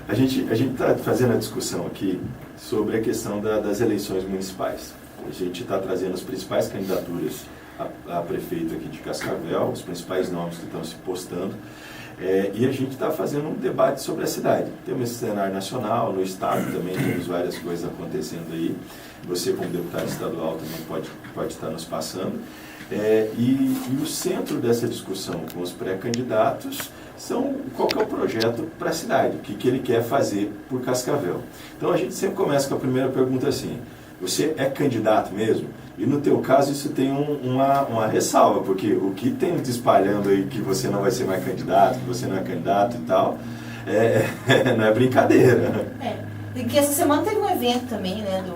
A gente está fazendo a discussão aqui sobre a questão das eleições municipais. A gente está trazendo as principais candidaturas a prefeito aqui de Cascavel, os principais nomes que estão se postando, e a gente está fazendo um debate sobre a cidade. Temos esse cenário nacional, no estado também temos várias coisas acontecendo aí. Você, como deputado estadual, também pode estar nos passando. E o centro dessa discussão com os pré-candidatos são qual que é o projeto para a cidade, o que ele quer fazer por Cascavel. Então a gente sempre começa com a primeira pergunta assim: você é candidato mesmo? E no teu caso isso tem uma ressalva, porque o que tem te espalhando aí que você não vai ser mais candidato, que você não é candidato e tal, não é brincadeira. Porque essa semana teve um evento também, né, do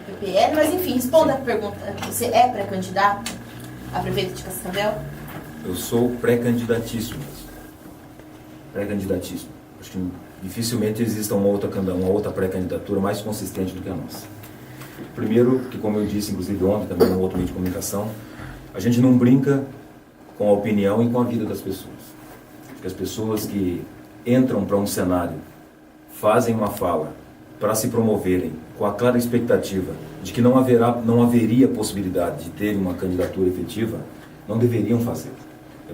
PPL, mas enfim, responda a pergunta: você é pré-candidato a prefeito de Cascavel? Eu sou pré-candidatíssimo. Pré-candidatíssimo. Acho que dificilmente exista uma outra pré-candidatura mais consistente do que a nossa. Primeiro, que como eu disse, inclusive ontem, também no outro meio de comunicação, a gente não brinca com a opinião e com a vida das pessoas. Porque as pessoas que entram para um cenário, fazem uma fala para se promoverem com a clara expectativa de que não haveria possibilidade de ter uma candidatura efetiva, não deveriam fazer.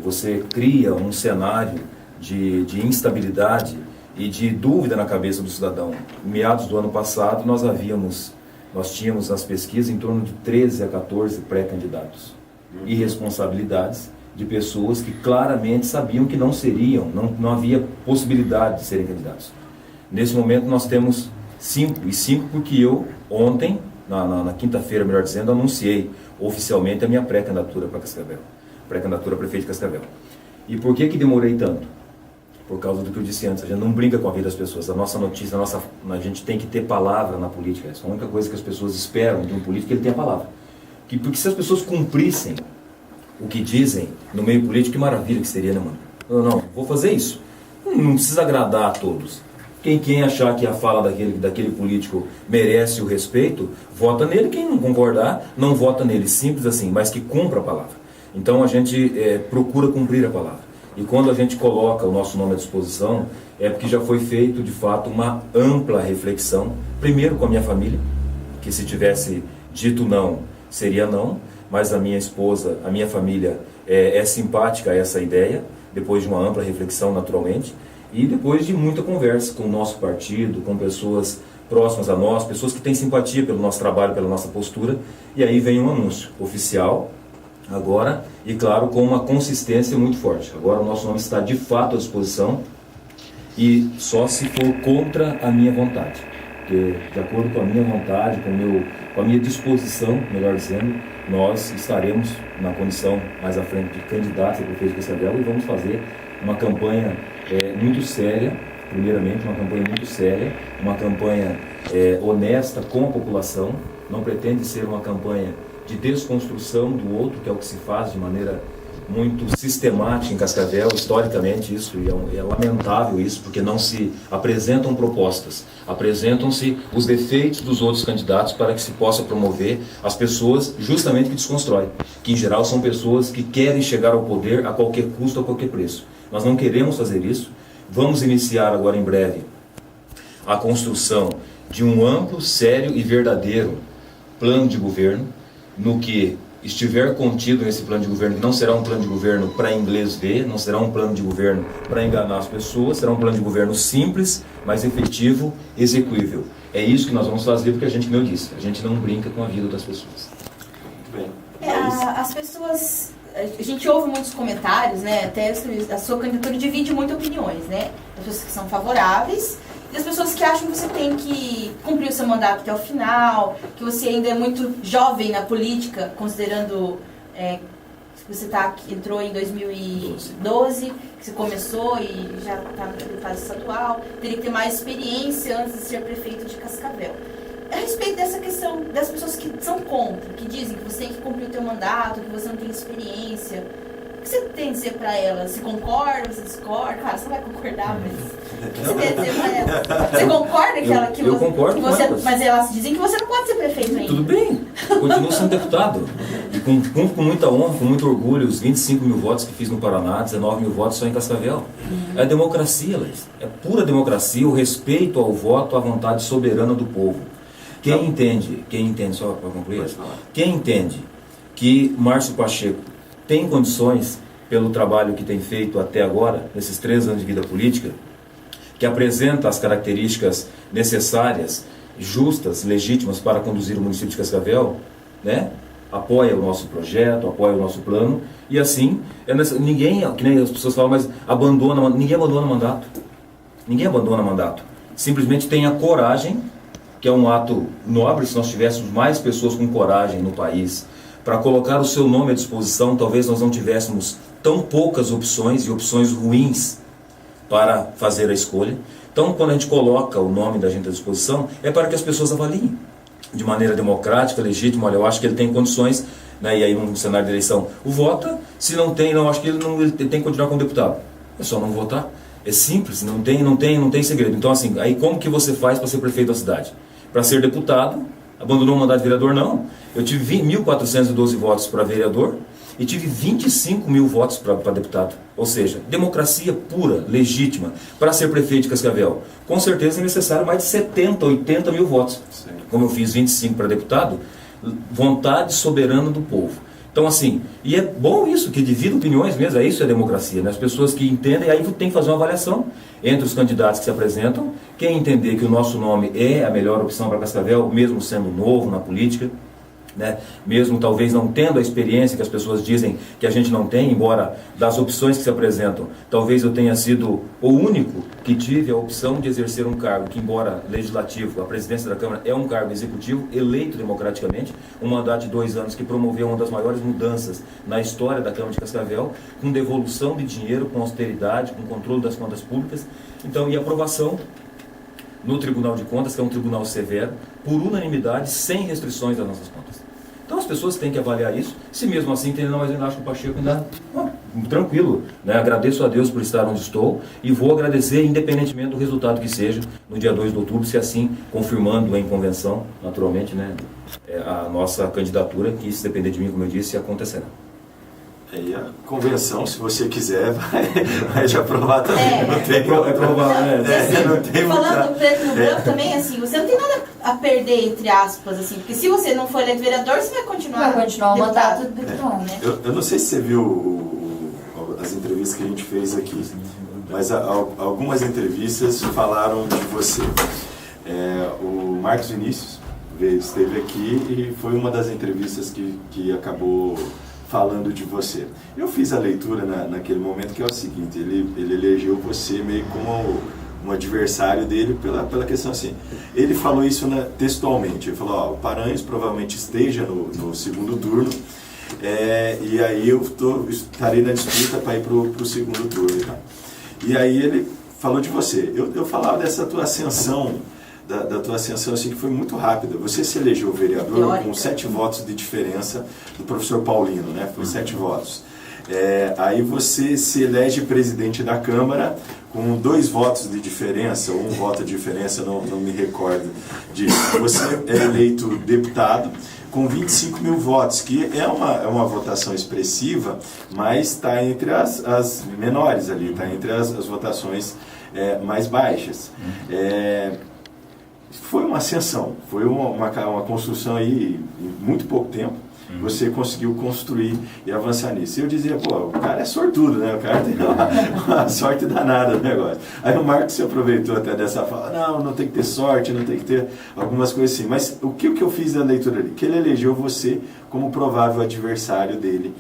Você cria um cenário de instabilidade e de dúvida na cabeça do cidadão. Em meados do ano passado, nós tínhamos nas pesquisas em torno de 13 a 14 pré-candidatos. Irresponsabilidades de pessoas que claramente sabiam que não havia possibilidade de serem candidatos. Nesse momento nós temos 5, e 5 porque eu, ontem, na quinta-feira, melhor dizendo, anunciei oficialmente a minha pré-candidatura para Cascavel, pré-candidatura a prefeito de Cascavel. E por que demorei tanto? Por causa do que eu disse antes, a gente não brinca com a vida das pessoas. A nossa notícia, a gente tem que ter palavra na política. Essa é a única coisa que as pessoas esperam de um político, que ele tenha palavra. Porque se as pessoas cumprissem o que dizem no meio político, que maravilha que seria, né, mano? Não, vou fazer isso. Não precisa agradar a todos. Quem achar que a fala daquele político merece o respeito, vota nele. Quem não concordar, não vota nele. Simples assim, mas que cumpra a palavra. Então a gente procura cumprir a palavra. E quando a gente coloca o nosso nome à disposição, é porque já foi feito, de fato, uma ampla reflexão. Primeiro com a minha família, que se tivesse dito não, seria não. Mas a minha esposa, a minha família é simpática a essa ideia, depois de uma ampla reflexão, naturalmente. E depois de muita conversa com o nosso partido, com pessoas próximas a nós, pessoas que têm simpatia pelo nosso trabalho, pela nossa postura. E aí vem um anúncio oficial, agora, e claro, com uma consistência muito forte. Agora o nosso nome está de fato à disposição, e só se for contra a minha vontade. Porque, de acordo com a minha vontade, com a minha disposição, melhor dizendo, nós estaremos na condição mais à frente de candidatos a prefeito de Cascavel e vamos fazer uma campanha muito séria, primeiramente uma campanha muito séria, uma campanha honesta com a população. Não pretende ser uma campanha de desconstrução do outro, que é o que se faz de maneira muito sistemática em Cascavel, historicamente isso, e é lamentável isso, porque não se apresentam propostas, apresentam-se os defeitos dos outros candidatos para que se possa promover as pessoas justamente que desconstroem, que em geral são pessoas que querem chegar ao poder a qualquer custo, a qualquer preço. Nós não queremos fazer isso. Vamos iniciar agora em breve a construção de um amplo, sério e verdadeiro plano de governo, no que estiver contido nesse plano de governo, que não será um plano de governo para inglês ver, não será um plano de governo para enganar as pessoas, será um plano de governo simples, mas efetivo, execuível. É isso que nós vamos fazer, porque a gente, como eu disse, a gente não brinca com a vida das pessoas. Muito bem. As pessoas... A gente ouve muitos comentários, né? Até a sua candidatura divide muito opiniões, né? As pessoas que são favoráveis e as pessoas que acham que você tem que cumprir o seu mandato até o final, que você ainda é muito jovem na política, considerando que você entrou em 2012, que você começou e já está na fase estadual, teria que ter mais experiência antes de ser prefeito de Cascavel. A respeito dessa questão das pessoas que são contra, que dizem que você tem que cumprir o teu mandato, que você não tem experiência, que você tem a dizer para ela? Você concorda, você discorda? Claro, você não vai concordar, mas o que você tem a dizer para ela? Você concorda que ela... Que eu concordo que com você, elas. mas elas dizem que você não pode ser prefeito ainda. Tudo bem, continuo sendo deputado. E cumpro com muita honra, com muito orgulho, os 25 mil votos que fiz no Paraná, 19 mil votos só em Cascavel. É democracia, Laís. É pura democracia, o respeito ao voto, à vontade soberana do povo. Quem entende, só para concluir, quem entende que Márcio Pacheco tem condições, pelo trabalho que tem feito até agora, nesses 3 anos de vida política, que apresenta as características necessárias, justas, legítimas para conduzir o município de Cascavel, né? Apoia o nosso projeto, apoia o nosso plano, e assim, ninguém, que nem as pessoas falam, mas ninguém abandona mandato. Ninguém abandona mandato. Simplesmente tenha coragem, que é um ato nobre. Se nós tivéssemos mais pessoas com coragem no país para colocar o seu nome à disposição, talvez nós não tivéssemos tão poucas opções e opções ruins para fazer a escolha. Então, quando a gente coloca o nome da gente à disposição, é para que as pessoas avaliem de maneira democrática, legítima. Olha, eu acho que ele tem condições, né, e aí num cenário de eleição, o vota. Se não tem, não, acho que ele tem que continuar como deputado. É só não votar. É simples, não tem segredo. Então, assim, aí como que você faz para ser prefeito da cidade? Para ser deputado, abandonou o mandato de vereador? Não. Eu tive 1.412 votos para vereador e tive 25 mil votos para deputado. Ou seja, democracia pura, legítima, para ser prefeito de Cascavel. Com certeza é necessário mais de 70, 80 mil votos. Sim. Como eu fiz 25 para deputado, vontade soberana do povo. Então, assim, e é bom isso, que divida opiniões mesmo, isso é democracia, né? As pessoas que entendem, aí tem que fazer uma avaliação entre os candidatos que se apresentam, quem entender que o nosso nome é a melhor opção para Cascavel, mesmo sendo novo na política, né? Mesmo talvez não tendo a experiência que as pessoas dizem que a gente não tem, embora das opções que se apresentam, talvez eu tenha sido o único que tive a opção de exercer um cargo que, embora legislativo, a presidência da Câmara é um cargo executivo, eleito democraticamente, um mandato de 2 anos que promoveu uma das maiores mudanças na história da Câmara de Cascavel, com devolução de dinheiro, com austeridade, com controle das contas públicas, então, e aprovação no Tribunal de Contas, que é um tribunal severo, por unanimidade, sem restrições das nossas contas. Então as pessoas têm que avaliar isso. Se mesmo assim tem, não, mas eu ainda acho que o Pacheco ainda tranquilo, né? Agradeço a Deus por estar onde estou e vou agradecer independentemente do resultado que seja no dia 2 de outubro, se assim, confirmando em convenção, naturalmente, né, a nossa candidatura, que se depender de mim, como eu disse, acontecerá. E a convenção, se você quiser, vai te aprovar também. Não tem, provar, né? Não tem falando do preto no branco também, assim, você não tem nada a perder, entre aspas, assim, porque se você não for eleito vereador, você vai continuar o mandato do deputado, né? Eu não sei se você viu as entrevistas que a gente fez aqui, mas algumas entrevistas falaram de você. O Marcos Vinícius esteve aqui e foi uma das entrevistas que acabou falando de você. Eu fiz a leitura naquele momento, que é o seguinte: ele elegeu você meio como um adversário dele pela questão assim. Ele falou isso textualmente. Ele falou: o Paranhos provavelmente esteja no segundo turno, e aí eu estarei na disputa para ir para o segundo turno. Tá? E aí ele falou de você. Eu falava dessa tua ascensão, da tua ascensão, assim, que foi muito rápida. Você se elegeu vereador com 7 votos de diferença do professor Paulino, né? Foi 7 votos. Aí você se elege presidente da Câmara com 2 votos de diferença, ou 1 voto de diferença, não me recordo disso. Você é eleito deputado com 25 mil votos, que é uma votação expressiva, mas está entre as menores ali, está entre as votações mais baixas. Foi uma ascensão, foi uma construção aí em muito pouco tempo. Você conseguiu construir e avançar nisso. E eu dizia, o cara é sortudo, né? O cara tem uma sorte danada no negócio. Aí o Marcos se aproveitou até dessa fala: não tem que ter sorte, não tem que ter algumas coisas assim. Mas o que eu fiz na leitura ali? Que ele elegeu você como provável adversário dele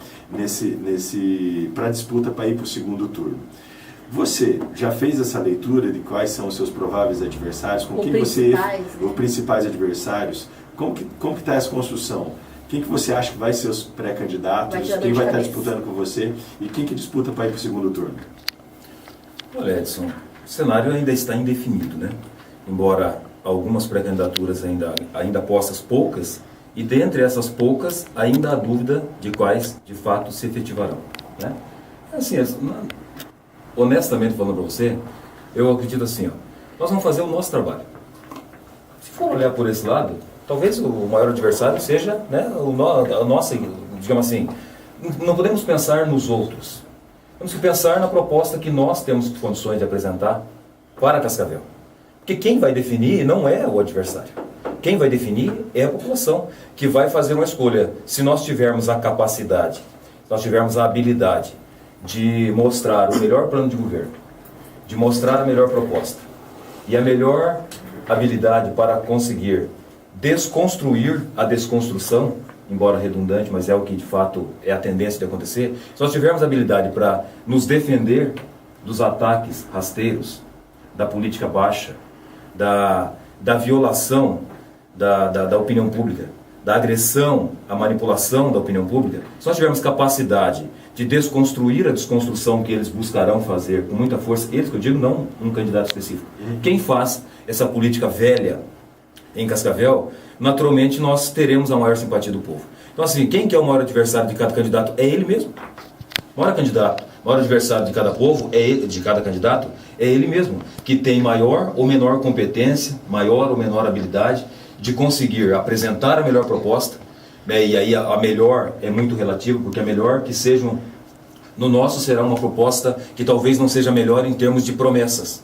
para a disputa para ir para o segundo turno. Você já fez essa leitura de quais são os seus prováveis adversários? Com quem os principais adversários? Como que está essa construção? Quem que você acha que vai ser os pré-candidatos? Quem vai estar disputando com você? E quem que disputa para ir para o segundo turno? Olha, Edson, o cenário ainda está indefinido, né? Embora algumas pré-candidaturas ainda postas, poucas, e dentre essas poucas ainda há dúvida de quais de fato se efetivarão, né? Assim, honestamente falando para você, eu acredito assim, ó, nós vamos fazer o nosso trabalho. Se for olhar por esse lado, talvez o maior adversário seja, né, a nossa, digamos assim, não podemos pensar nos outros. Temos que pensar na proposta que nós temos condições de apresentar para Cascavel. Porque quem vai definir não é o adversário. Quem vai definir é a população, que vai fazer uma escolha. Se nós tivermos a capacidade, se nós tivermos a habilidade de mostrar o melhor plano de governo, de mostrar a melhor proposta e a melhor habilidade para conseguir desconstruir a desconstrução, embora redundante, mas é o que de fato é a tendência de acontecer, se nós tivermos habilidade para nos defender dos ataques rasteiros, da política baixa, da violação da opinião pública, da agressão, a manipulação da opinião pública, se nós tivermos capacidade de desconstruir a desconstrução que eles buscarão fazer com muita força, eles que eu digo, não um candidato específico, quem faz essa política velha em Cascavel, naturalmente nós teremos a maior simpatia do povo. Então assim, quem que é o maior adversário de cada candidato? É ele mesmo. O maior adversário de cada povo, de cada candidato, é ele mesmo, que tem maior ou menor competência, maior ou menor habilidade de conseguir apresentar a melhor proposta, né? E aí a melhor é muito relativo, porque a melhor que seja, no nosso será uma proposta que talvez não seja melhor em termos de promessas,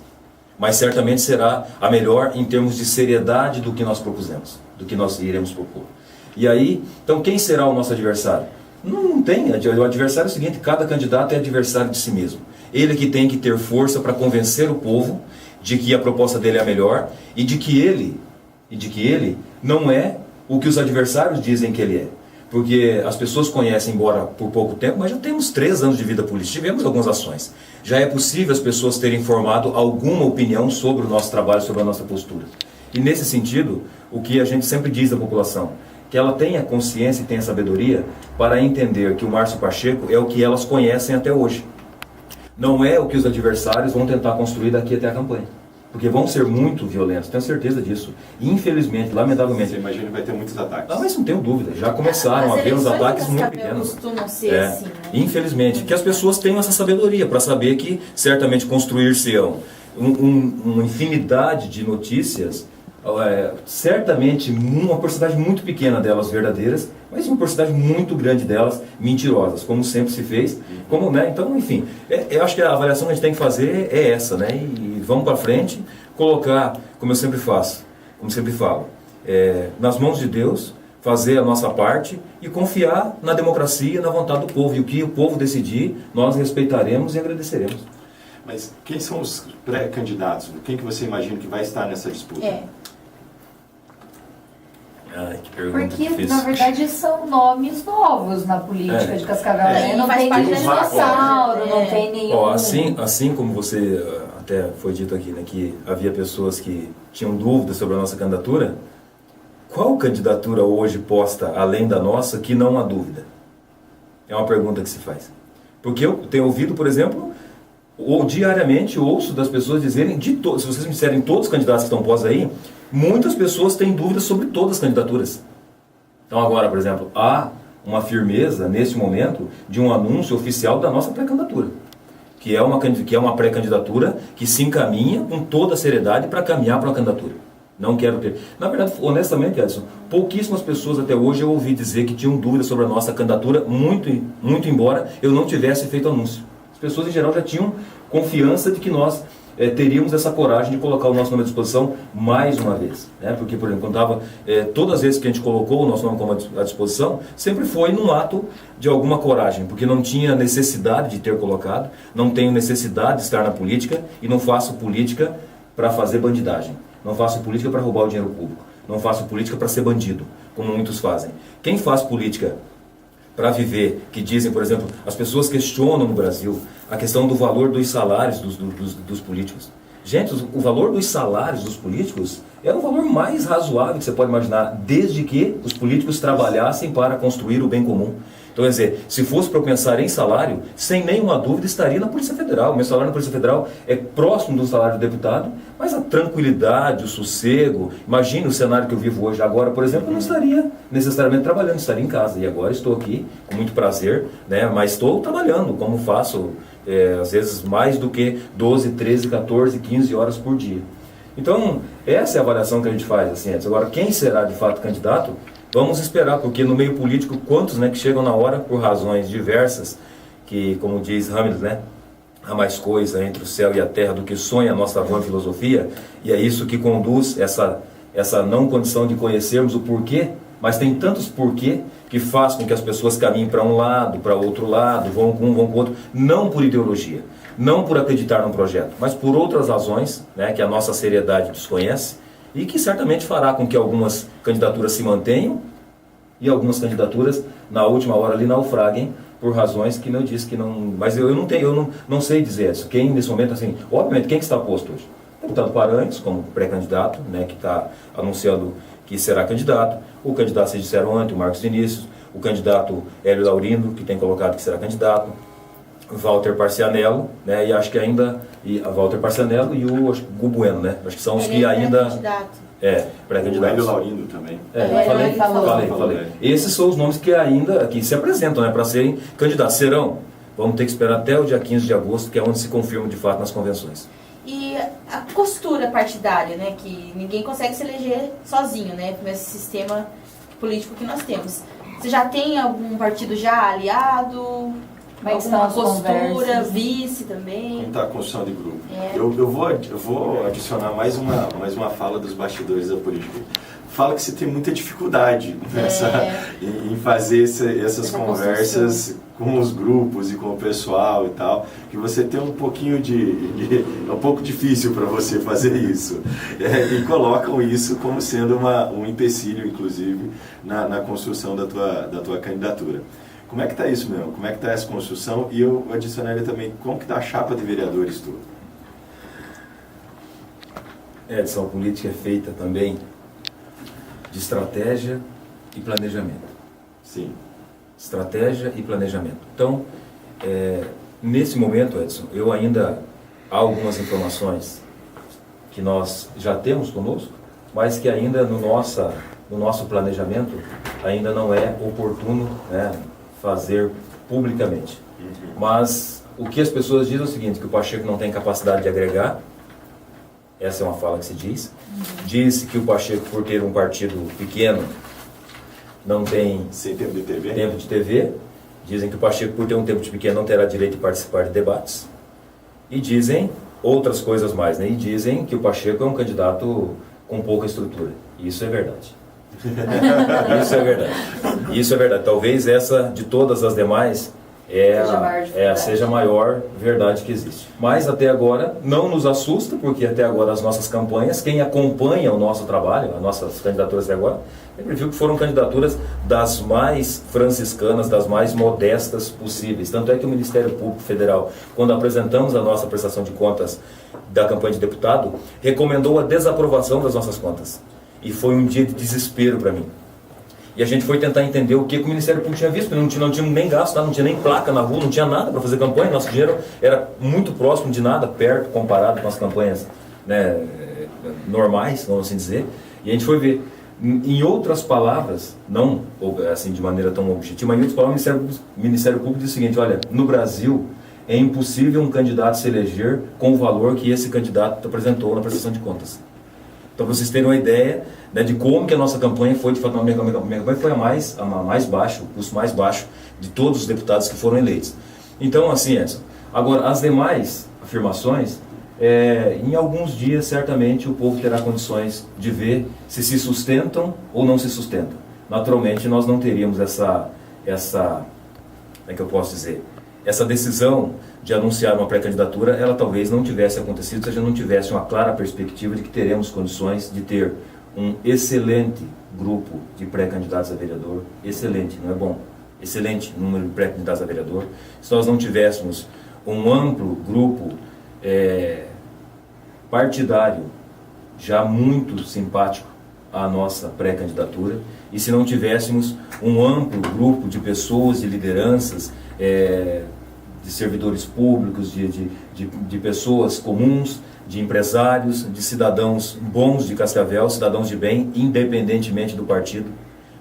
mas certamente será a melhor em termos de seriedade do que nós propusemos, do que nós iremos propor. E aí, então quem será o nosso adversário? Não tem, o adversário é o seguinte, cada candidato é adversário de si mesmo. Ele que tem que ter força para convencer o povo de que a proposta dele é a melhor e de que ele não é o que os adversários dizem que ele é. Porque as pessoas conhecem, embora por pouco tempo, mas já temos 3 anos de vida política, tivemos algumas ações. Já é possível as pessoas terem formado alguma opinião sobre o nosso trabalho, sobre a nossa postura. E nesse sentido, o que a gente sempre diz à população, que ela tenha consciência e tenha sabedoria para entender que o Márcio Pacheco é o que elas conhecem até hoje. Não é o que os adversários vão tentar construir daqui até a campanha. Porque vão ser muito violentos, tenho certeza disso. Infelizmente, lamentavelmente. Você imagina que vai ter muitos ataques. Ah, mas não tenho dúvida, já começaram a haver uns ataques muito pequenos. Costumam ser assim, né? Infelizmente, que as pessoas tenham essa sabedoria para saber que certamente construir-se-ão uma infinidade de notícias, certamente uma porcentagem muito pequena delas verdadeiras, mas uma porcentagem muito grande delas mentirosas, como sempre se fez. Né? Então, enfim, eu acho que a avaliação que a gente tem que fazer é essa, né? E vamos para frente, colocar, como eu sempre faço, como sempre falo, nas mãos de Deus, fazer a nossa parte e confiar na democracia, na vontade do povo. E o que o povo decidir, nós respeitaremos e agradeceremos. Mas quem são os pré-candidatos? Quem que você imagina que vai estar nessa disputa? Ai, que pergunta Porque, difícil. na verdade, são nomes novos na política de Cascavel. Né? Não faz tem parte nenhum da dinossauro, não tem nenhum... Assim como você até foi dito aqui, né, que havia pessoas que tinham dúvidas sobre a nossa candidatura, qual candidatura hoje posta, além da nossa, que não há dúvida? É uma pergunta que se faz. Porque eu tenho ouvido, por exemplo, ou diariamente ouço das pessoas dizerem, se vocês me disserem todos os candidatos que estão postos aí, muitas pessoas têm dúvidas sobre todas as candidaturas. Então agora, por exemplo, há uma firmeza, nesse momento, de um anúncio oficial da nossa pré-candidatura, que é uma pré-candidatura que se encaminha com toda a seriedade para caminhar para uma candidatura. Não quero ter... Na verdade, honestamente, Edson, pouquíssimas pessoas até hoje eu ouvi dizer que tinham dúvidas sobre a nossa candidatura, muito embora eu não tivesse feito anúncio. As pessoas, em geral, já tinham confiança de que nós teríamos essa coragem de colocar o nosso nome à disposição mais uma vez. Né? Porque, por exemplo, todas as vezes que a gente colocou o nosso nome à disposição, sempre foi num ato de alguma coragem, porque não tinha necessidade de ter colocado, não tenho necessidade de estar na política e não faço política para fazer bandidagem. Não faço política para roubar o dinheiro público. Não faço política para ser bandido, como muitos fazem. Quem faz política para viver, que dizem, por exemplo, as pessoas questionam no Brasil a questão do valor dos salários dos políticos. Gente, o valor dos salários dos políticos é o valor mais razoável que você pode imaginar, desde que os políticos trabalhassem para construir o bem comum. Então, quer dizer, se fosse para eu pensar em salário, sem nenhuma dúvida estaria na Polícia Federal. O meu salário na Polícia Federal é próximo do salário do deputado, mas a tranquilidade, o sossego, imagine o cenário que eu vivo hoje agora, por exemplo, eu não estaria necessariamente trabalhando, estaria em casa. E agora estou aqui com muito prazer, né? Mas estou trabalhando, como faço, às vezes mais do que 12, 13, 14, 15 horas por dia. Então, essa é a avaliação que a gente faz. Assim, agora, quem será de fato candidato? Vamos esperar, porque no meio político, quantos, né, que chegam na hora por razões diversas, que, como diz Hamlet, né, há mais coisa entre o céu e a terra do que sonha a nossa vã filosofia, e é isso que conduz essa não condição de conhecermos o porquê, mas tem tantos porquê que faz com que as pessoas caminhem para um lado, para outro lado, vão com um, vão com o outro, não por ideologia, não por acreditar num projeto, mas por outras razões, né, que a nossa seriedade desconhece, e que certamente fará com que algumas candidaturas se mantenham e algumas candidaturas, na última hora ali, naufraguem por razões que não disse que não... Mas eu não sei dizer isso. Quem, nesse momento, assim, obviamente, quem que está posto hoje? O deputado Paranhos, como pré-candidato, né, que está anunciando que será candidato, o candidato, vocês disseram ontem, o Marcos Vinícius, o candidato Hélio Laurindo, que tem colocado que será candidato, Walter Parcianello, né, e acho que ainda a Walter Parcianello e o Gu Bueno, né, acho que são os que ainda pré-candidatos. O Hélio Laurindo também. Falei. Esses são os nomes que ainda que se apresentam, né, para serem candidatos. Serão, vamos ter que esperar até o dia 15 de agosto, que é onde se confirma de fato nas convenções. E a postura partidária, né, que ninguém consegue se eleger sozinho, né, com esse sistema político que nós temos. Você já tem algum partido já aliado? Como é que estão as postura, conversas? vice também? Como está a construção de grupo? É. Eu vou adicionar mais uma fala dos bastidores da política. Fala que você tem muita dificuldade em fazer essas conversas com os grupos e com o pessoal e tal, que você tem um pouquinho é um pouco difícil para você fazer isso. E colocam isso como sendo um empecilho, inclusive, na construção da tua candidatura. Como é que está isso, meu? Como é que está essa construção? E eu adicionaria também, como que está a chapa de vereadores toda? Edson, a política é feita também de estratégia e planejamento. Sim. Estratégia e planejamento. Então, nesse momento, Edson, eu ainda há algumas informações que nós já temos conosco, mas que ainda no nosso planejamento ainda não é oportuno, né, fazer publicamente. Mas o que as pessoas dizem é o seguinte, que o Pacheco não tem capacidade de agregar. Essa é uma fala que se diz. Diz que o Pacheco, por ter um partido pequeno, não tem sem tempo de TV. Tempo de TV. Dizem que o Pacheco, por ter um tempo de pequeno, não terá direito de participar de debates. E dizem outras coisas mais, né? E dizem que o Pacheco é um candidato com pouca estrutura. Isso é verdade. Isso é verdade. Talvez essa, de todas as demais, seja a maior verdade que existe. Mas até agora não nos assusta, porque até agora as nossas campanhas, quem acompanha o nosso trabalho, as nossas candidaturas até agora, sempre viu que foram candidaturas das mais franciscanas, das mais modestas possíveis. Tanto é que o Ministério Público Federal, quando apresentamos a nossa prestação de contas da campanha de deputado, recomendou a desaprovação das nossas contas. E foi um dia de desespero para mim. E a gente foi tentar entender o que o Ministério Público tinha visto, porque não tinha nem gasto, não tinha nem placa na rua, não tinha nada para fazer campanha, nosso dinheiro era muito próximo de nada, perto, comparado com as campanhas, né, normais, vamos assim dizer. E a gente foi ver, em outras palavras, não assim de maneira tão objetiva, mas em outras palavras, o Ministério Público diz o seguinte: olha, no Brasil é impossível um candidato se eleger com o valor que esse candidato apresentou na prestação de contas. Então, para vocês terem uma ideia, né, de como que a nossa campanha foi, de fato, a minha campanha foi a mais baixa, o custo mais baixo de todos os deputados que foram eleitos. Então, assim, Edson, agora, as demais afirmações, em alguns dias, certamente, o povo terá condições de ver se sustentam ou não se sustentam. Naturalmente, nós não teríamos essa como é que eu posso dizer, essa decisão de anunciar uma pré-candidatura, ela talvez não tivesse acontecido se a gente não tivesse uma clara perspectiva de que teremos condições de ter um excelente grupo de pré-candidatos a vereador, excelente, não é bom, excelente número de pré-candidatos a vereador, se nós não tivéssemos um amplo grupo partidário já muito simpático a nossa pré-candidatura e se não tivéssemos um amplo grupo de pessoas, de lideranças, de servidores públicos, de pessoas comuns, de empresários, de cidadãos bons de Cascavel, cidadãos de bem, independentemente do partido,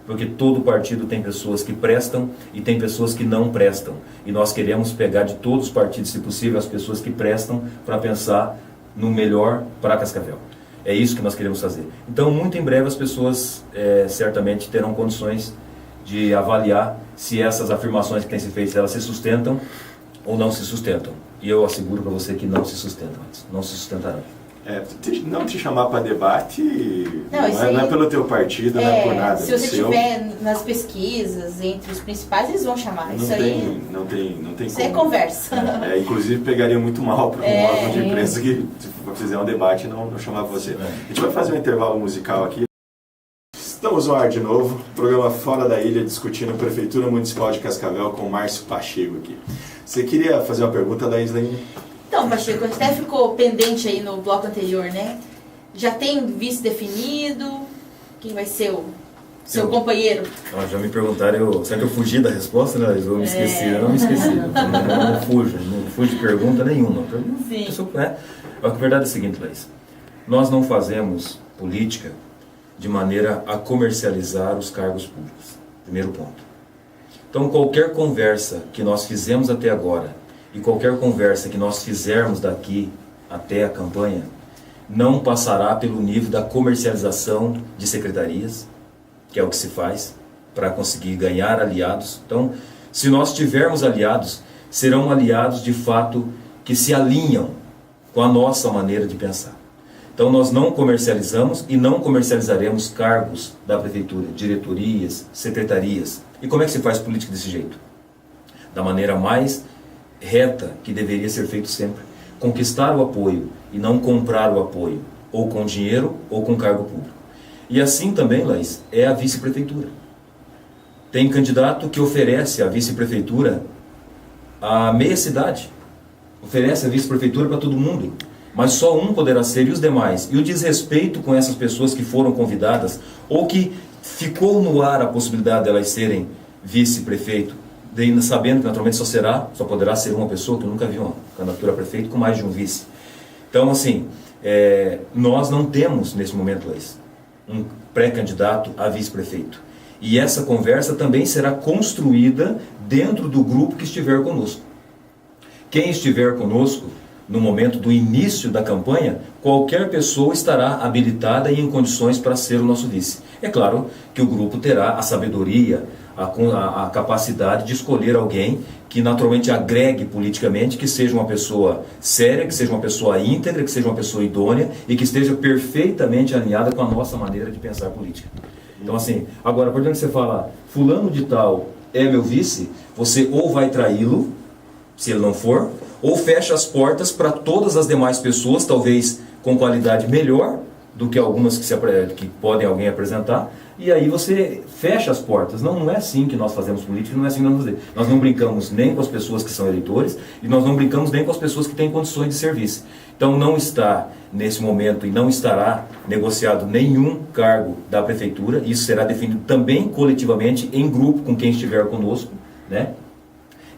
porque todo partido tem pessoas que prestam e tem pessoas que não prestam. E nós queremos pegar de todos os partidos, se possível, as pessoas que prestam para pensar no melhor para Cascavel. É isso que nós queremos fazer. Então, muito em breve, as pessoas certamente terão condições de avaliar se essas afirmações que têm sido feitas, elas se sustentam ou não se sustentam. E eu asseguro para você que não se sustentam, não se sustentarão. Não te chamar para debate não é pelo teu partido, não é por nada. Se você estiver nas pesquisas, entre os principais, eles vão chamar. Não tem isso como. É conversa. Inclusive, pegaria muito mal para um órgão de imprensa que se fizer um debate não chamar você. A gente vai fazer um intervalo musical aqui. Estamos no ar de novo, programa Fora da Ilha, discutindo a Prefeitura Municipal de Cascavel com Márcio Pacheco aqui. Você queria fazer uma pergunta da Islaine? Então, Pacheco, até ficou pendente aí no bloco anterior, né? Já tem vice definido? Quem vai ser o seu companheiro? Já me perguntaram, será que eu fugi da resposta, né? Eu me esqueci, eu não me esqueci. Não fujo de pergunta nenhuma. Sim. A verdade é a seguinte, Laís. Nós não fazemos política de maneira a comercializar os cargos públicos. Primeiro ponto. Então, qualquer conversa que nós fizemos até agora e qualquer conversa que nós fizermos daqui até a campanha não passará pelo nível da comercialização de secretarias, que é o que se faz para conseguir ganhar aliados. Então, se nós tivermos aliados, serão aliados de fato que se alinham com a nossa maneira de pensar. Então, nós não comercializamos e não comercializaremos cargos da prefeitura, diretorias, secretarias. E como é que se faz política desse jeito? Da maneira mais reta que deveria ser feito sempre. Conquistar o apoio e não comprar o apoio, ou com dinheiro ou com cargo público. E assim também, Laís, é a vice-prefeitura. Tem candidato que oferece a vice-prefeitura a meia cidade. Oferece a vice-prefeitura para todo mundo. Mas só um poderá ser e os demais. E o desrespeito com essas pessoas que foram convidadas, ou que ficou no ar a possibilidade de elas serem vice-prefeito, sabendo que naturalmente só poderá ser uma pessoa, que nunca viu uma candidatura a prefeito com mais de um vice. Então, assim, nós não temos nesse momento, Laís, um pré-candidato a vice-prefeito. E essa conversa também será construída dentro do grupo que estiver conosco. Quem estiver conosco no momento do início da campanha, qualquer pessoa estará habilitada e em condições para ser o nosso vice. É claro que o grupo terá a sabedoria, a capacidade de escolher alguém que naturalmente agregue politicamente, que seja uma pessoa séria, que seja uma pessoa íntegra, que seja uma pessoa idônea e que esteja perfeitamente alinhada com a nossa maneira de pensar política. Então, assim, agora, por exemplo, você fala, fulano de tal é meu vice, você ou vai traí-lo, se ele não for, ou fecha as portas para todas as demais pessoas, talvez com qualidade melhor do que algumas que podem alguém apresentar, e aí você fecha as portas. Não é assim que nós fazemos política, não é assim que nós vamos fazer. Nós não brincamos nem com as pessoas que são eleitores, e nós não brincamos nem com as pessoas que têm condições de serviço. Então não está, nesse momento, e não estará negociado nenhum cargo da prefeitura, isso será definido também coletivamente, em grupo, com quem estiver conosco, né?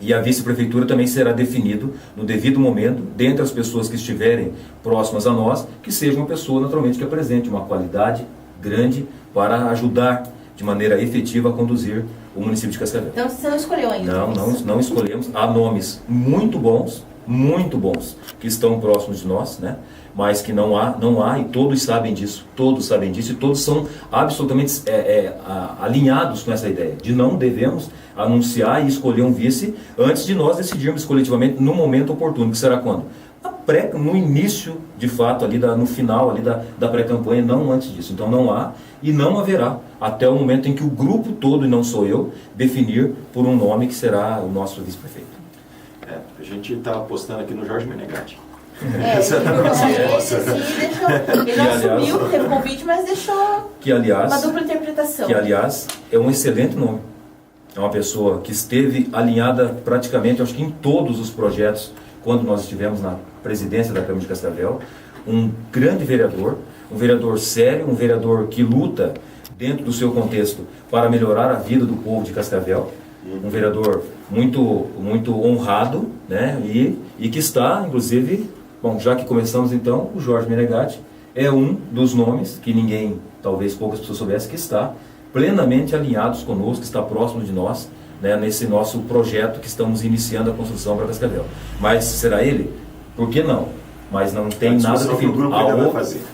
E a vice-prefeitura também será definido no devido momento, dentre as pessoas que estiverem próximas a nós, que seja uma pessoa naturalmente que apresente uma qualidade grande para ajudar de maneira efetiva a conduzir o município de Cascavel. Então você não escolheu ainda? Não escolhemos. Há nomes muito bons, que estão próximos de nós, né? Mas que não há, e todos sabem disso, e todos são absolutamente alinhados com essa ideia, de não devemos anunciar e escolher um vice antes de nós decidirmos coletivamente no momento oportuno, que será quando? No início, de fato, no final da pré-campanha, não antes disso. Então não há e não haverá até o momento em que o grupo todo, e não sou eu, definir por um nome que será o nosso vice-prefeito. A gente está apostando aqui no Jorge Menegatti. Ele não assumiu, teve convite, mas deixou uma dupla interpretação. Que, aliás, é um excelente nome. É uma pessoa que esteve alinhada praticamente, acho que em todos os projetos, quando nós estivemos na presidência da Câmara de Cascavel, um grande vereador, um vereador sério, um vereador que luta dentro do seu contexto para melhorar a vida do povo de Cascavel, um vereador muito honrado, né? E que está, inclusive, bom, já que começamos então, o Jorge Menegatti é um dos nomes que ninguém, talvez poucas pessoas soubessem, que está plenamente alinhados conosco, que está próximo de nós, né, nesse nosso projeto que estamos iniciando a construção para Cascavel. Mas será ele? Por que não? Mas não tem nada definido.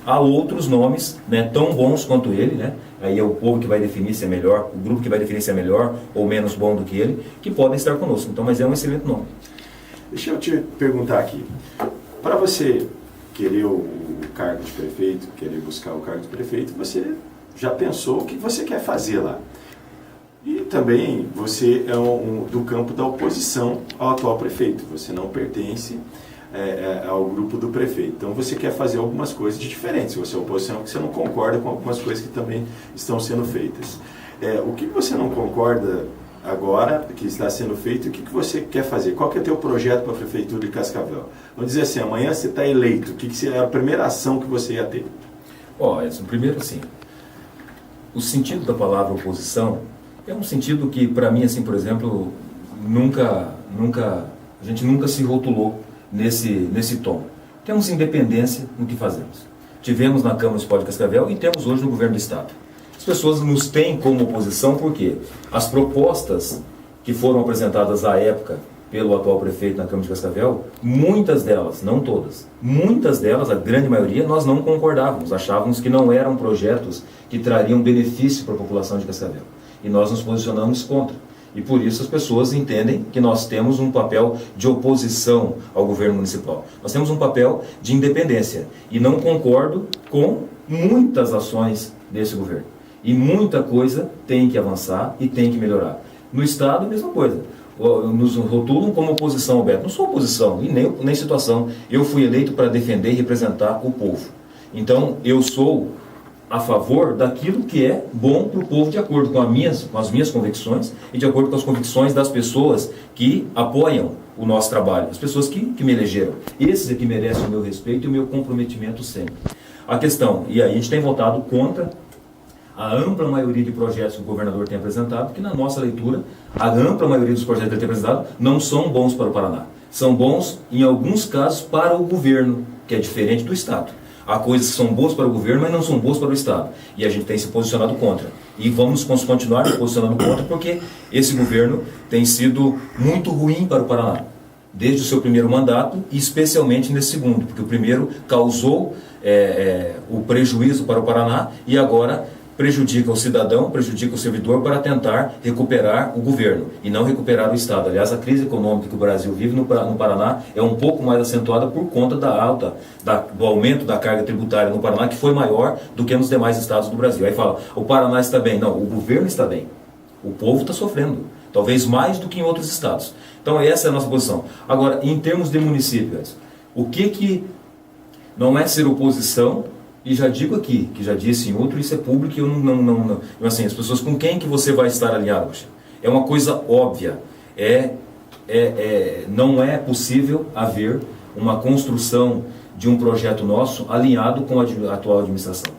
Há outros nomes, né, tão bons quanto ele, né? Aí é o povo que vai definir se é melhor, o grupo que vai definir se é melhor ou menos bom do que ele, que podem estar conosco. Então, mas é um excelente nome. Deixa eu te perguntar aqui. Para você querer o cargo de prefeito, querer buscar o cargo de prefeito, você já pensou o que você quer fazer lá. E também você é do campo da oposição ao atual prefeito. Você não pertence ao grupo do prefeito. Então você quer fazer algumas coisas diferentes. Se você é oposição, porque você não concorda com algumas coisas que também estão sendo feitas. O que você não concorda agora, que está sendo feito, e o que você quer fazer? Qual que é o teu projeto para a Prefeitura de Cascavel? Vamos dizer assim, amanhã você está eleito, o que é a primeira ação que você ia ter? Edson, primeiro assim, o sentido da palavra oposição é um sentido que, para mim, assim, por exemplo, a gente nunca se rotulou nesse tom. Temos independência no que fazemos. Tivemos na Câmara Municipal de Cascavel e temos hoje no Governo do Estado. As pessoas nos têm como oposição porque as propostas que foram apresentadas à época pelo atual prefeito na Câmara de Cascavel, muitas delas, não todas, muitas delas, a grande maioria, nós não concordávamos, achávamos que não eram projetos que trariam benefício para a população de Cascavel. E nós nos posicionamos contra. E por isso as pessoas entendem que nós temos um papel de oposição ao governo municipal. Nós temos um papel de independência. E não concordo com muitas ações desse governo. E muita coisa tem que avançar e tem que melhorar. No Estado, a mesma coisa. Nos rotulam como oposição ao Beto. Não sou oposição e nem situação. Eu fui eleito para defender e representar o povo. Então, eu sou a favor daquilo que é bom para o povo, de acordo com as minhas convicções e de acordo com as convicções das pessoas que apoiam o nosso trabalho, as pessoas que me elegeram. Esses é que merecem o meu respeito e o meu comprometimento sempre. A questão, e aí a gente tem votado contra a ampla maioria de projetos que o governador tem apresentado, que na nossa leitura, a ampla maioria dos projetos que ele tem apresentado não são bons para o Paraná. São bons, em alguns casos, para o governo, que é diferente do Estado. Há coisas que são boas para o governo, mas não são boas para o Estado. E a gente tem se posicionado contra. E vamos continuar se posicionando contra, porque esse governo tem sido muito ruim para o Paraná. Desde o seu primeiro mandato, e especialmente nesse segundo. Porque o primeiro causou o prejuízo para o Paraná e agora prejudica o cidadão, prejudica o servidor para tentar recuperar o governo e não recuperar o Estado. Aliás, a crise econômica que o Brasil vive no Paraná é um pouco mais acentuada por conta do aumento da carga tributária no Paraná, que foi maior do que nos demais estados do Brasil. Aí fala, o Paraná está bem. Não, o governo está bem. O povo está sofrendo, talvez mais do que em outros estados. Então essa é a nossa posição. Agora, em termos de municípios, o que não é ser oposição? E já digo aqui, que já disse em outro, isso é público e eu não assim, as pessoas com quem que você vai estar alinhado? É uma coisa óbvia. Não é possível haver uma construção de um projeto nosso alinhado com a atual administração.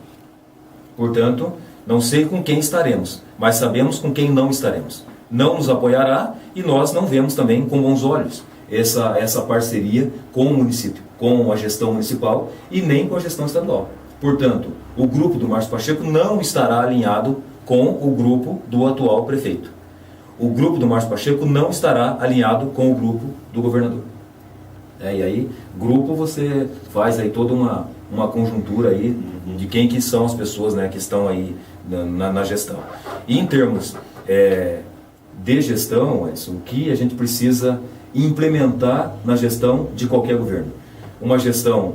Portanto, não sei com quem estaremos, mas sabemos com quem não estaremos. Não nos apoiará e nós não vemos também com bons olhos essa parceria com o município, com a gestão municipal e nem com a gestão estadual. Portanto, o grupo do Márcio Pacheco não estará alinhado com o grupo do atual prefeito. O grupo do Márcio Pacheco não estará alinhado com o grupo do governador. E aí, grupo, você faz aí toda uma conjuntura aí de quem que são as pessoas, né, que estão aí na gestão. E em termos de gestão, o que a gente precisa implementar na gestão de qualquer governo? Uma gestão,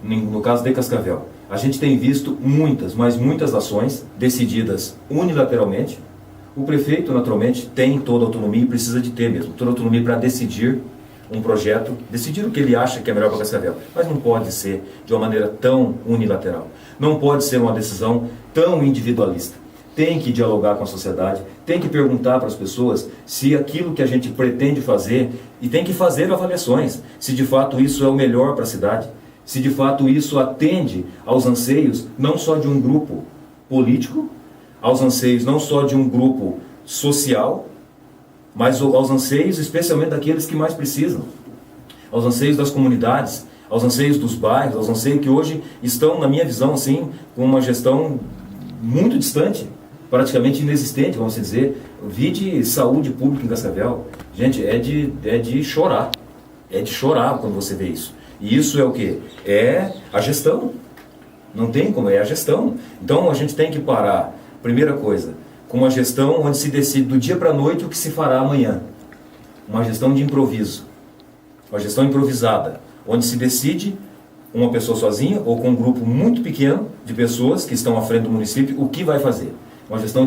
no caso de Cascavel, a gente tem visto muitas ações decididas unilateralmente. O prefeito, naturalmente, tem toda a autonomia e precisa de ter mesmo, toda a autonomia para decidir um projeto, decidir o que ele acha que é melhor para Cascavel. Mas não pode ser de uma maneira tão unilateral. Não pode ser uma decisão tão individualista. Tem que dialogar com a sociedade, tem que perguntar para as pessoas se aquilo que a gente pretende fazer, e tem que fazer avaliações, se de fato isso é o melhor para a cidade. se de fato isso atende aos anseios não só de um grupo político, aos anseios não só de um grupo social, mas aos anseios especialmente daqueles que mais precisam, aos anseios das comunidades, aos anseios dos bairros, aos anseios que hoje estão, na minha visão, assim, com uma gestão muito distante, praticamente inexistente, vamos dizer. Vide saúde pública em Cascavel. Gente, é de chorar. É de chorar quando você vê isso. E isso é o quê? É a gestão. Não tem como, é a gestão. Então a gente tem que parar, primeira coisa, com uma gestão onde se decide do dia para a noite o que se fará amanhã. Uma gestão de improviso. Uma gestão improvisada, onde se decide uma pessoa sozinha ou com um grupo muito pequeno de pessoas que estão à frente do município o que vai fazer. Uma gestão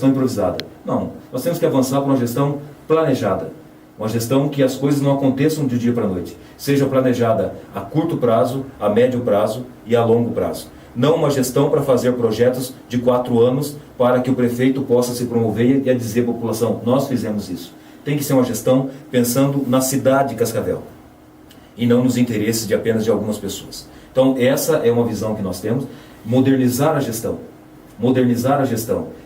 improvisada. Não, nós temos que avançar para uma gestão planejada. Uma gestão que as coisas não aconteçam de dia para a noite. Seja planejada a curto prazo, a médio prazo e a longo prazo. Não uma gestão para fazer projetos de 4 anos para que o prefeito possa se promover e a dizer à população, nós fizemos isso. Tem que ser uma gestão pensando na cidade de Cascavel e não nos interesses de apenas de algumas pessoas. Então essa é uma visão que nós temos, modernizar a gestão,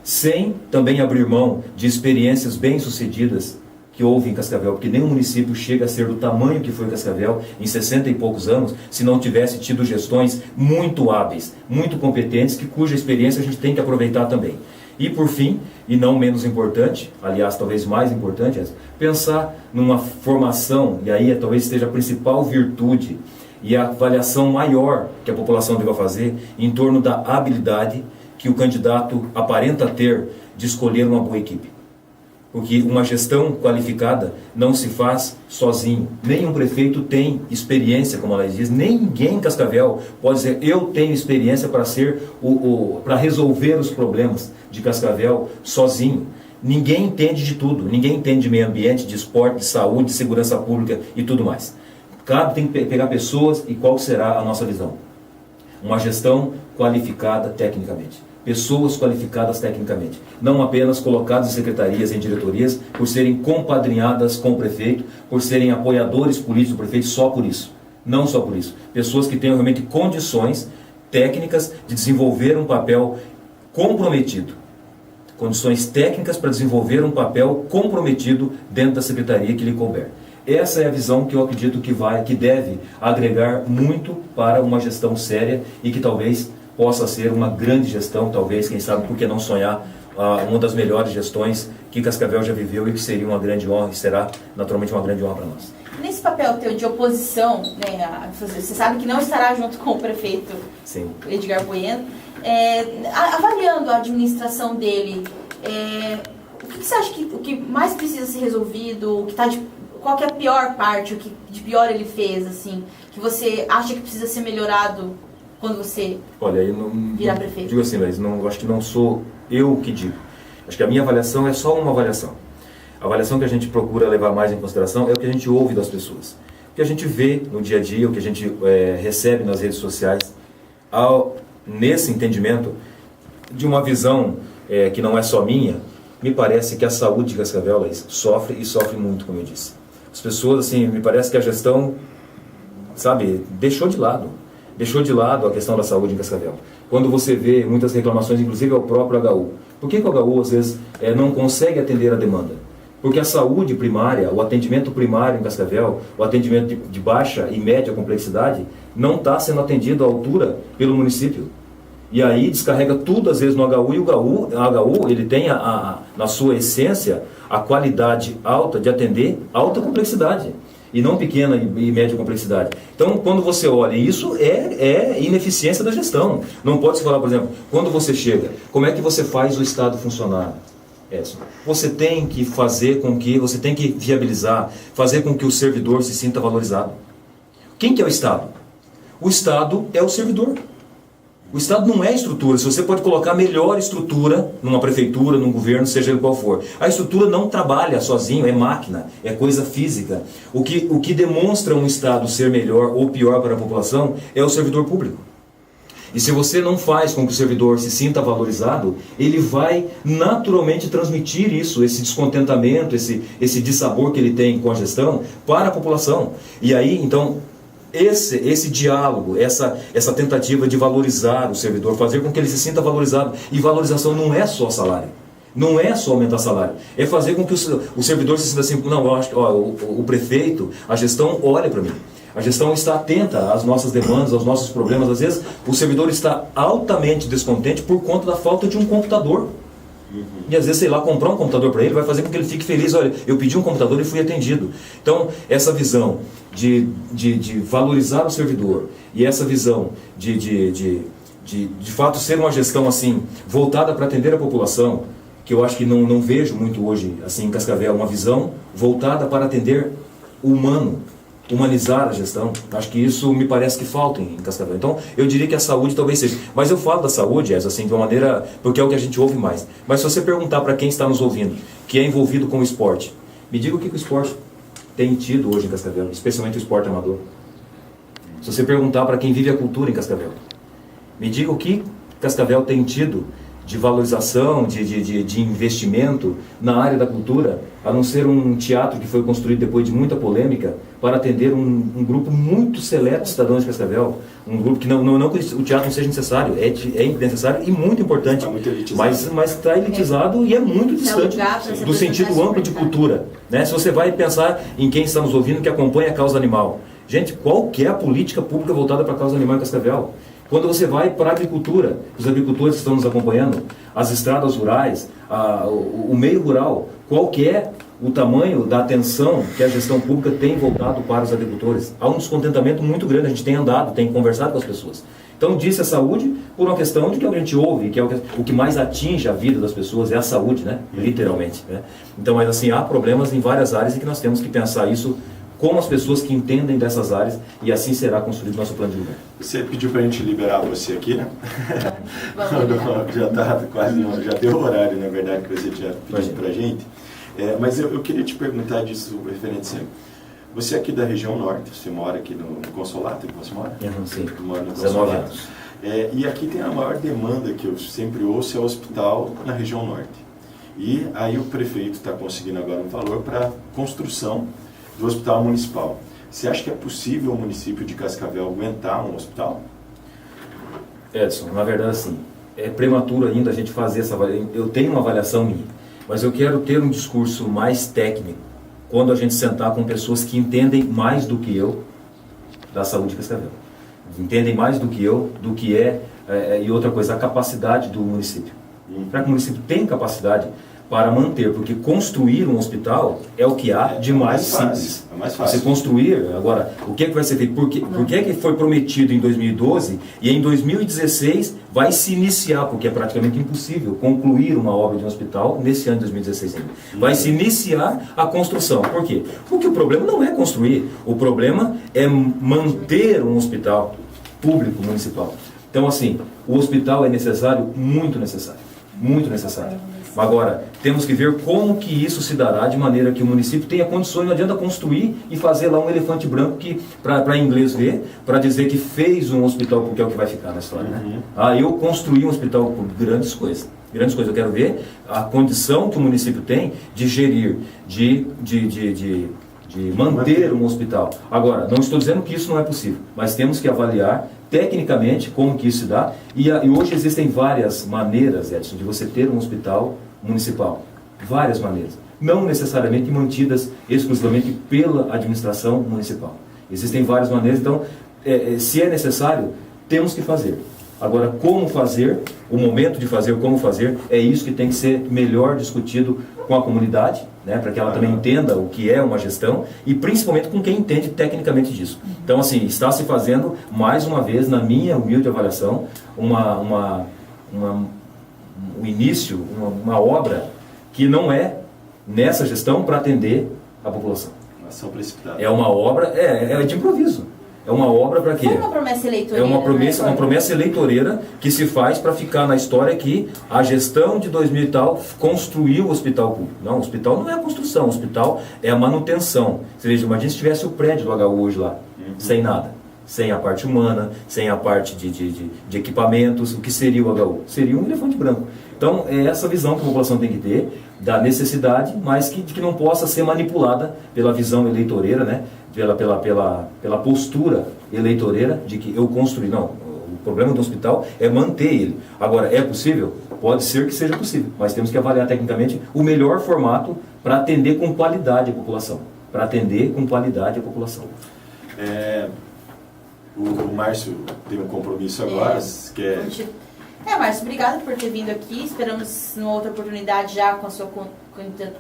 sem também abrir mão de experiências bem-sucedidas que houve em Cascavel, porque nenhum município chega a ser do tamanho que foi Cascavel em 60 e poucos anos, se não tivesse tido gestões muito hábeis, muito competentes, cuja experiência a gente tem que aproveitar também. E por fim, e não menos importante, aliás talvez mais importante, é pensar numa formação, e aí talvez esteja a principal virtude e a avaliação maior que a população deva fazer em torno da habilidade que o candidato aparenta ter de escolher uma boa equipe. Porque uma gestão qualificada não se faz sozinho. Nenhum prefeito tem experiência, como ela diz. Ninguém em Cascavel pode dizer, eu tenho experiência para para resolver os problemas de Cascavel sozinho. Ninguém entende de tudo. Ninguém entende de meio ambiente, de esporte, de saúde, de segurança pública e tudo mais. Tem que pegar pessoas e qual será a nossa visão? Uma gestão qualificada tecnicamente. Pessoas qualificadas tecnicamente, não apenas colocadas em secretarias, em diretorias, por serem compadrinhadas com o prefeito, por serem apoiadores políticos do prefeito, só por isso. Não só por isso. Pessoas que tenham realmente condições técnicas de desenvolver um papel comprometido. Condições técnicas para desenvolver um papel comprometido dentro da secretaria que lhe couber. Essa é a visão que eu acredito que deve agregar muito para uma gestão séria e que talvez possa ser uma grande gestão, talvez, quem sabe, por que não sonhar, uma das melhores gestões que Cascavel já viveu e que seria uma grande honra e será naturalmente uma grande honra para nós. Nesse papel teu de oposição, né, você sabe que não estará junto com o prefeito Sim. Edgar Bueno, avaliando a administração dele, o que você acha que o que mais precisa ser resolvido, qual que é a pior parte, o que de pior ele fez, assim, que você acha que precisa ser melhorado quando você virar prefeito? Digo assim, mas acho que não sou eu que digo. Acho que a minha avaliação é só uma avaliação. A avaliação que a gente procura levar mais em consideração é o que a gente ouve das pessoas. O que a gente vê no dia a dia, o que a gente recebe nas redes sociais. Nesse entendimento de uma visão que não é só minha, me parece que a saúde de Cascavel sofre muito, como eu disse. As pessoas, assim, me parece que a gestão, deixou de lado a questão da saúde em Cascavel. Quando você vê muitas reclamações, inclusive ao próprio HU. Por que o HU, às vezes, não consegue atender a demanda? Porque a saúde primária, o atendimento primário em Cascavel, o atendimento de baixa e média complexidade, não está sendo atendido à altura pelo município. E aí descarrega tudo, às vezes, no HU, e o HU ele tem, na sua essência, a qualidade alta de atender alta complexidade. E não pequena e média complexidade. Então, quando você olha, isso é ineficiência da gestão. Não pode se falar, por exemplo, quando você chega, como é que você faz o Estado funcionar? Você tem que você tem que viabilizar, fazer com que o servidor se sinta valorizado. Quem que é o Estado? O Estado é o servidor. O Estado não é estrutura. Se você pode colocar a melhor estrutura numa prefeitura, num governo, seja ele qual for. A estrutura não trabalha sozinho, é máquina, é coisa física. O que demonstra um Estado ser melhor ou pior para a população é o servidor público. E se você não faz com que o servidor se sinta valorizado, ele vai naturalmente transmitir isso, esse descontentamento, esse dissabor que ele tem com a gestão para a população. E aí, então, esse diálogo, essa tentativa de valorizar o servidor, fazer com que ele se sinta valorizado. E valorização não é só salário. Não é só aumentar salário. É fazer com que o servidor se sinta assim, não, eu acho que o prefeito, a gestão olha para mim. A gestão está atenta às nossas demandas, aos nossos problemas. Às vezes o servidor está altamente descontente por conta da falta de um computador. E às vezes, sei lá, comprar um computador para ele vai fazer com que ele fique feliz. Olha, eu pedi um computador e fui atendido. Então, essa visão de valorizar o servidor e essa visão de fato ser uma gestão assim, voltada para atender a população, que eu acho que não vejo muito hoje assim em Cascavel, uma visão voltada para atender o humano, humanizar a gestão. Acho que isso me parece que falta em Cascavel. Então, eu diria que a saúde talvez seja. Mas eu falo da saúde, assim, de uma maneira, porque é o que a gente ouve mais. Mas se você perguntar para quem está nos ouvindo, que é envolvido com o esporte, me diga o que o esporte tem tido hoje em Cascavel, especialmente o esporte amador. Se você perguntar para quem vive a cultura em Cascavel, me diga o que Cascavel tem tido de valorização, de investimento na área da cultura, a não ser um teatro que foi construído depois de muita polêmica para atender um grupo muito seleto de cidadãos de Cascavel, um grupo que não que o teatro não seja necessário, é necessário e muito importante, mas está elitizado e é muito distante do sentido amplo de cultura, né? Se você vai pensar em quem está nos ouvindo que acompanha a causa animal, gente, qual que é a política pública voltada para a causa animal em Cascavel? Quando você vai para a agricultura, os agricultores que estão nos acompanhando, as estradas rurais, o meio rural, qual que é o tamanho da atenção que a gestão pública tem voltado para os agricultores? Há um descontentamento muito grande, a gente tem andado, tem conversado com as pessoas. Então, disse a saúde por uma questão de que a gente ouve, que é o que mais atinge a vida das pessoas, é a saúde, né? Literalmente. Né? Então, mas assim, há problemas em várias áreas e que nós temos que pensar isso com as pessoas que entendem dessas áreas, e assim será construído o nosso plano de governo. Você pediu para a gente liberar você aqui, né? Vamos já está quase, já deu o horário, na verdade, que você tinha pedido para a gente. Mas eu queria te perguntar disso, referente sempre. Você é aqui da região norte, você mora aqui no Consolato, que você mora? Sim, mora no 19 anos. E aqui tem a maior demanda que eu sempre ouço, é o hospital na região norte. E aí o prefeito está conseguindo agora um valor para construção do hospital municipal. Você acha que é possível o município de Cascavel aguentar um hospital? Edson, na verdade, assim, é prematuro ainda a gente fazer essa avaliação. Eu tenho uma avaliação minha, mas eu quero ter um discurso mais técnico quando a gente sentar com pessoas que entendem mais do que eu da saúde de Cascavel. Entendem mais do que eu, do que e outra coisa, a capacidade do município. Será que o município tem capacidade para manter? Porque construir um hospital é o que há de mais simples. É mais fácil. Você construir, agora, o que é que vai ser feito? Por que é que foi prometido em 2012 e em 2016 vai se iniciar, porque é praticamente impossível concluir uma obra de um hospital nesse ano de 2016 ainda. Vai se iniciar a construção. Por quê? Porque o problema não é construir, o problema é manter um hospital público municipal. Então, assim, o hospital é necessário, muito necessário. Muito necessário. Agora, temos que ver como que isso se dará de maneira que o município tenha condições. Não adianta construir e fazer lá um elefante branco para inglês ver, para dizer que fez um hospital, porque é o que vai ficar na história. Né? Eu construí um hospital por grandes coisas. Grandes coisas. Eu quero ver a condição que o município tem de gerir, de manter um hospital. Agora, não estou dizendo que isso não é possível, mas temos que avaliar tecnicamente como que isso se dá. E hoje existem várias maneiras, Edson, de você ter um hospital municipal. Várias maneiras. Não necessariamente mantidas exclusivamente pela administração municipal. Existem várias maneiras, então, se é necessário, temos que fazer. Agora, como fazer, o momento de fazer, como fazer, é isso que tem que ser melhor discutido com a comunidade, né, para que ela também entenda o que é uma gestão e principalmente com quem entende tecnicamente disso. Então, assim, está se fazendo, mais uma vez, na minha humilde avaliação, um início, uma obra que não é nessa gestão para atender a população. Uma ação precipitada. É uma obra, é de improviso. É uma obra para quê? Foi uma promessa eleitoreira. É uma promessa eleitoreira que se faz para ficar na história que a gestão de 2000 e tal construiu o hospital público. Não, o hospital não é a construção, o hospital é a manutenção. Ou seja, imagina se tivesse o prédio do HU hoje lá, sem nada. Sem a parte humana, sem a parte de equipamentos, o que seria o HU? Seria um elefante branco. Então, é essa visão que a população tem que ter, da necessidade, mas que não possa ser manipulada pela visão eleitoreira, né? pela postura eleitoreira de que eu construí. Não, o problema do hospital é manter ele. Agora, é possível? Pode ser que seja possível, mas temos que avaliar tecnicamente o melhor formato para atender com qualidade a população. Para atender com qualidade a população. O Márcio tem um compromisso agora, quer... Márcio, obrigada por ter vindo aqui. Esperamos numa outra oportunidade já com a sua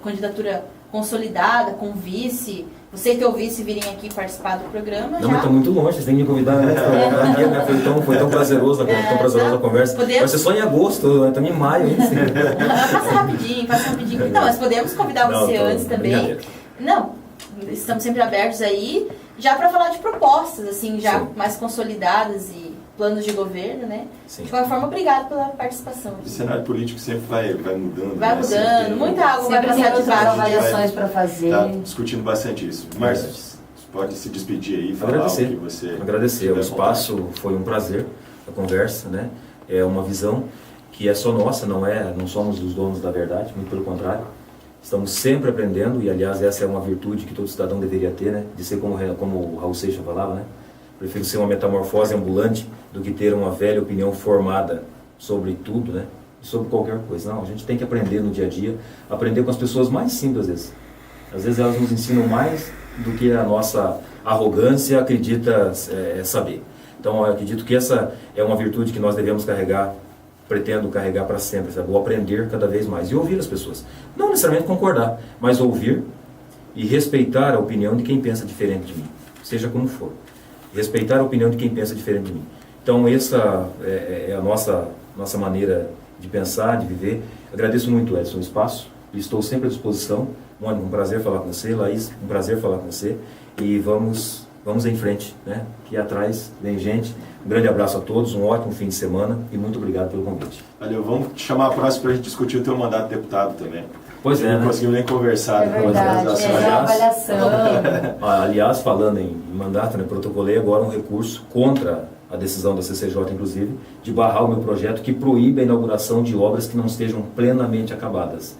candidatura consolidada, com vice. Você e teu vice virem aqui participar do programa. Não, mas está muito longe, vocês têm que me convidar. Né? Foi tão prazerosa a conversa. Vai ser só em agosto, estamos em maio. Passa rapidinho. Não, mas podemos convidar você antes também. Não, estamos sempre abertos aí, já para falar de propostas, assim, já Sim. mais consolidadas e planos de governo, né? Sim. De qualquer forma, obrigado pela participação. O cenário político sempre vai mudando. Vai mudando, muita água vai passar de baixo. Avaliações para fazer. Tá discutindo bastante isso. Márcio, pode se despedir aí, falar o que você... Agradecer. O espaço foi um prazer, a conversa, né? É uma visão que é só nossa, não somos os donos da verdade, muito pelo contrário. Estamos sempre aprendendo, e aliás essa é uma virtude que todo cidadão deveria ter, né? De ser como o Raul Seixas falava, né? Prefiro ser uma metamorfose ambulante do que ter uma velha opinião formada sobre tudo, né? Sobre qualquer coisa. Não, a gente tem que aprender no dia a dia, aprender com as pessoas mais simples às vezes. Às vezes elas nos ensinam mais do que a nossa arrogância acredita saber. Então eu acredito que essa é uma virtude que nós devemos carregar, pretendo carregar para sempre, sabe? O aprender cada vez mais e ouvir as pessoas. Não necessariamente concordar, mas ouvir e respeitar a opinião de quem pensa diferente de mim, seja como for. Respeitar a opinião de quem pensa diferente de mim. Então essa é a nossa maneira de pensar, de viver. Agradeço muito, Edson, o espaço. Estou sempre à disposição. Mônica, um prazer falar com você. Laís, um prazer falar com você. E vamos em frente, né? Que atrás vem gente. Um grande abraço a todos, um ótimo fim de semana e muito obrigado pelo convite. Valeu, vamos te chamar a próxima para a gente discutir o teu mandato de deputado também. Pois é, não conseguimos nem conversar. É verdade, avaliação. Aliás, falando em mandato, né, protocolei agora um recurso contra a decisão da CCJ, inclusive, de barrar o meu projeto que proíbe a inauguração de obras que não estejam plenamente acabadas.